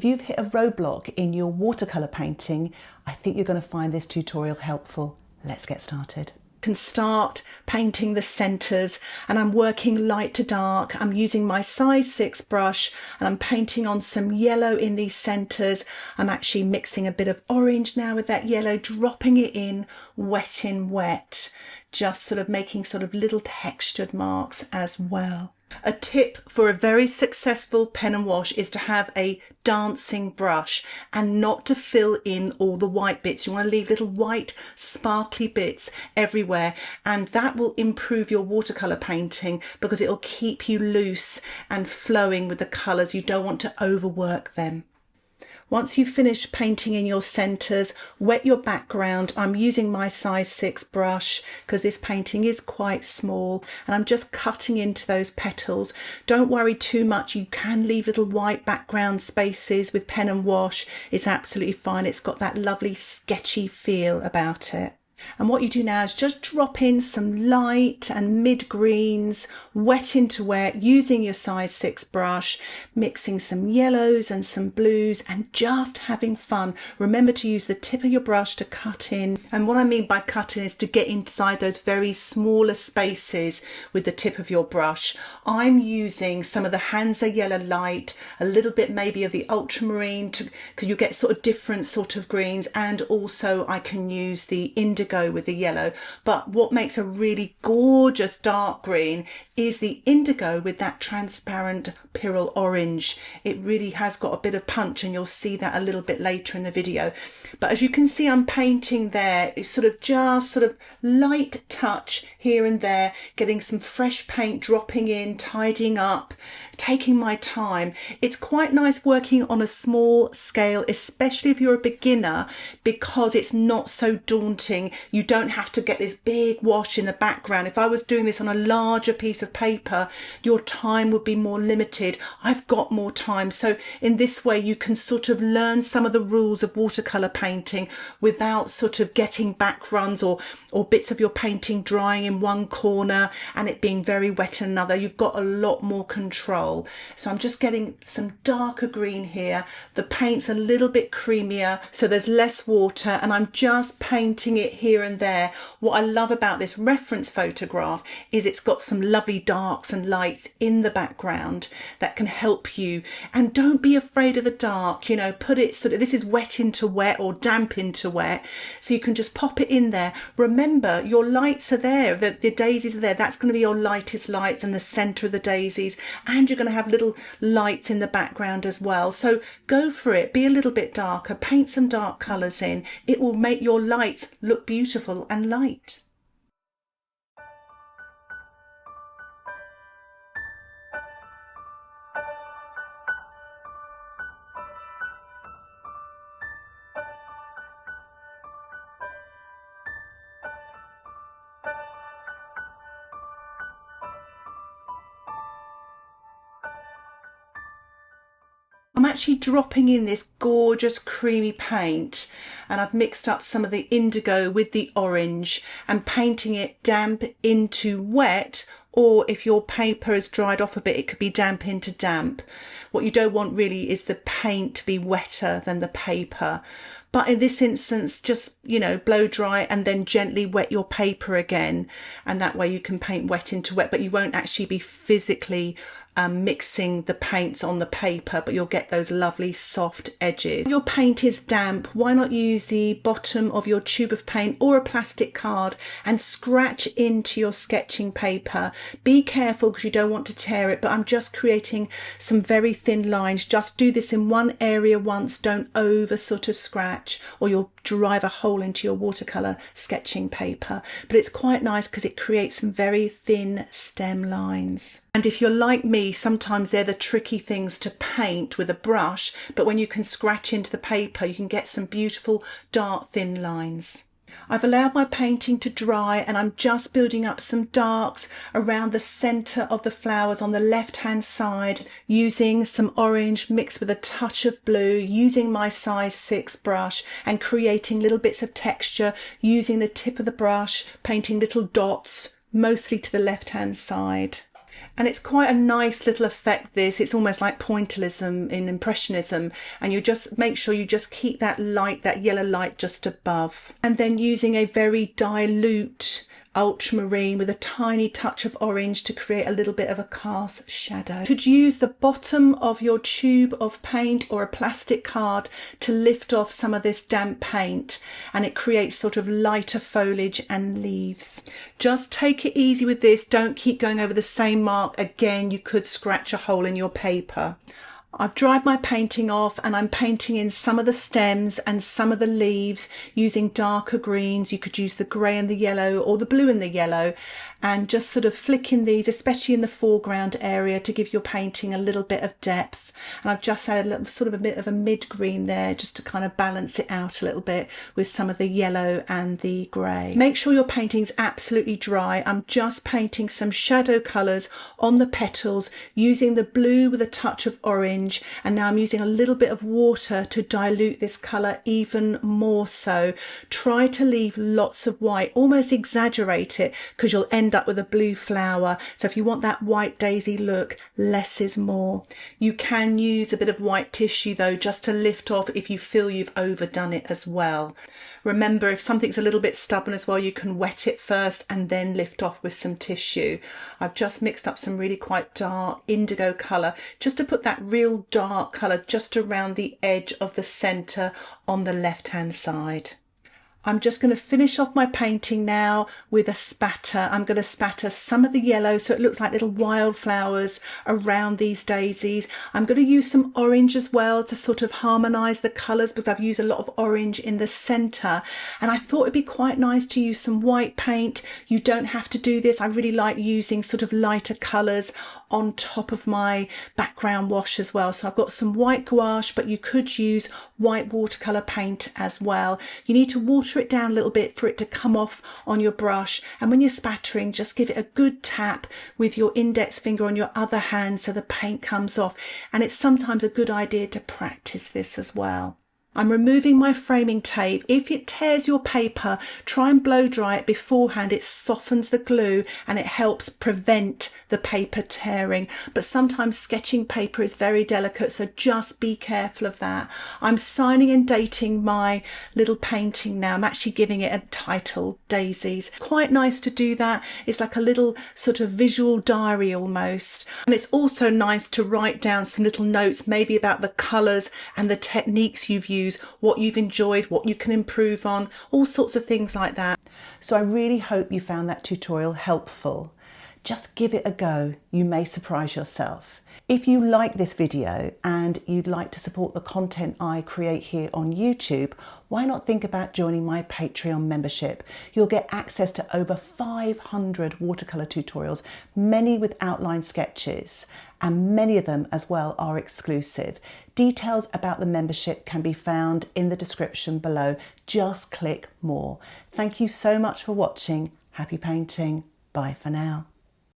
If you've hit a roadblock in your watercolour painting, I think you're going to find this tutorial helpful. Let's get started. Can start painting the centres, and I'm working light to dark. I'm using my size 6 brush and I'm painting on some yellow in these centres. I'm actually mixing a bit of orange now with that yellow, dropping it in wet in wet, just sort of making sort of little textured marks as well. A tip for a very successful pen and wash is to have a dancing brush and not to fill in all the white bits. You want to leave little white sparkly bits everywhere, and that will improve your watercolour painting because it'll keep you loose and flowing with the colours. You don't want to overwork them. Once you've finished painting in your centres, wet your background. I'm using my size 6 brush because this painting is quite small, and I'm just cutting into those petals. Don't worry too much. You can leave little white background spaces with pen and wash. It's absolutely fine. It's got that lovely sketchy feel about it. And what you do now is just drop in some light and mid greens, wet into wet, using your size 6 brush, mixing some yellows and some blues and just having fun. Remember to use the tip of your brush to cut in. And what I mean by cutting is to get inside those very smaller spaces with the tip of your brush. I'm using some of the Hansa yellow light, a little bit maybe of the ultramarine, because you get sort of different sort of greens, and also I can use the indigo with the yellow. But what makes a really gorgeous dark green is the indigo with that transparent Pyrrole orange. It really has got a bit of punch, and you'll see that a little bit later in the video. But as you can see, I'm painting there. It's sort of just sort of light touch here and there, getting some fresh paint dropping in, tidying up, taking my time. It's quite nice working on a small scale, especially if you're a beginner, because it's not so daunting. You don't have to get this big wash in the background. If I was doing this on a larger piece of paper, your time would be more limited. I've got more time. So in this way, you can sort of learn some of the rules of watercolour painting without sort of getting back runs or bits of your painting drying in one corner and it being very wet in another. You've got a lot more control. So I'm just getting some darker green here. The paint's a little bit creamier, so there's less water, and I'm just painting it here and there. What I love about this reference photograph is it's got some lovely darks and lights in the background that can help you. And don't be afraid of the dark, you know, put it sort of, this is wet into wet or damp into wet, so you can just pop it in there. Remember, your lights are there, the daisies are there. That's going to be your lightest lights and the centre of the daisies, and you're going to have little lights in the background as well. So go for it, be a little bit darker, paint some dark colours in. It will make your lights look beautiful and light. I'm actually dropping in this gorgeous creamy paint, and I've mixed up some of the indigo with the orange and painting it damp into wet, or if your paper has dried off a bit, it could be damp into damp. What you don't want really is the paint to be wetter than the paper. But in this instance, just, you know, blow dry and then gently wet your paper again. And that way you can paint wet into wet, but you won't actually be physically mixing the paints on the paper, but you'll get those lovely soft edges. If your paint is damp, why not use the bottom of your tube of paint or a plastic card and scratch into your sketching paper. Be careful because you don't want to tear it, but I'm just creating some very thin lines. Just do this in one area once, don't over sort of scratch, or you'll drive a hole into your watercolour sketching paper. But it's quite nice because it creates some very thin stem lines. And if you're like me, sometimes they're the tricky things to paint with a brush, but when you can scratch into the paper, you can get some beautiful dark thin lines. I've allowed my painting to dry, and I'm just building up some darks around the centre of the flowers on the left hand side, using some orange mixed with a touch of blue, using my size 6 brush and creating little bits of texture using the tip of the brush, painting little dots mostly to the left hand side. And it's quite a nice little effect, this. It's almost like pointillism in Impressionism, and you just make sure you just keep that light, that yellow light just above. And then using a very dilute ultramarine with a tiny touch of orange to create a little bit of a cast shadow. You could use the bottom of your tube of paint or a plastic card to lift off some of this damp paint, and it creates sort of lighter foliage and leaves. Just take it easy with this. Don't keep going over the same mark again. You could scratch a hole in your paper. I've dried my painting off and I'm painting in some of the stems and some of the leaves using darker greens. You could use the grey and the yellow or the blue and the yellow, and just sort of flicking these, especially in the foreground area, to give your painting a little bit of depth. And I've just added a little, sort of a bit of a mid-green there just to kind of balance it out a little bit with some of the yellow and the grey. Make sure your painting's absolutely dry. I'm just painting some shadow colours on the petals using the blue with a touch of orange, and now I'm using a little bit of water to dilute this colour even more so. Try to leave lots of white, almost exaggerate it, because you'll end up with a blue flower. So if you want that white daisy look, less is more. You can use a bit of white tissue though, just to lift off if you feel you've overdone it as well. Remember, if something's a little bit stubborn as well, you can wet it first and then lift off with some tissue. I've just mixed up some really quite dark indigo colour just to put that real dark colour just around the edge of the centre on the left hand side. I'm just going to finish off my painting now with a spatter. I'm going to spatter some of the yellow so it looks like little wildflowers around these daisies. I'm going to use some orange as well to sort of harmonise the colours, because I've used a lot of orange in the centre. And I thought it'd be quite nice to use some white paint. You don't have to do this. I really like using sort of lighter colours on top of my background wash as well. So I've got some white gouache, but you could use white watercolour paint as well. You need to water it down a little bit for it to come off on your brush, and when you're spattering, just give it a good tap with your index finger on your other hand so the paint comes off. And it's sometimes a good idea to practice this as well. I'm removing my framing tape. If it tears your paper, try and blow dry it beforehand. It softens the glue and it helps prevent the paper tearing. But sometimes sketching paper is very delicate, so just be careful of that. I'm signing and dating my little painting now. I'm actually giving it a title, Daisies. Quite nice to do that. It's like a little sort of visual diary almost. And it's also nice to write down some little notes, maybe about the colours and the techniques you've used, what you've enjoyed, what you can improve on, all sorts of things like that. So I really hope you found that tutorial helpful. Just give it a go. You may surprise yourself. If you like this video and you'd like to support the content I create here on YouTube, why not think about joining my Patreon membership? You'll get access to over 500 watercolour tutorials, many with outline sketches, and many of them as well are exclusive. Details about the membership can be found in the description below. Just click more. Thank you so much for watching. Happy painting. Bye for now.